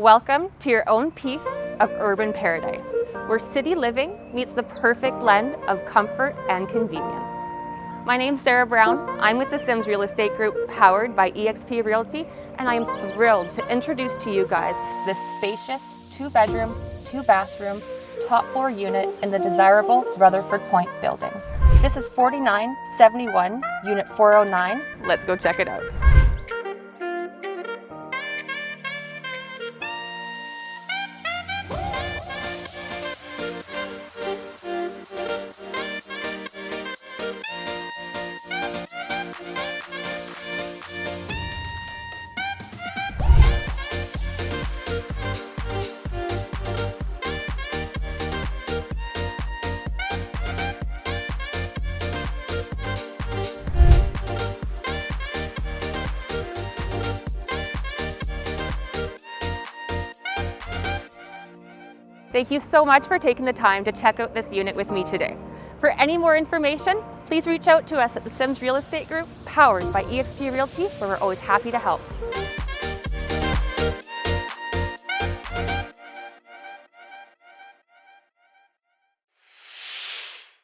Welcome to your own piece of urban paradise, where city living meets the perfect blend of comfort and convenience. My name's Sarah Brown. I'm with the Sims Real Estate Group, powered by eXp Realty, and I am thrilled to introduce to you guys this spacious 2-bedroom, 2-bathroom, top floor unit in the desirable Rutherford Point building. This is 4971, Unit 409. Let's go check it out. Thank you so much for taking the time to check out this unit with me today. For any more information, please reach out to us at the Sims Real Estate Group, powered by eXp Realty, where we're always happy to help.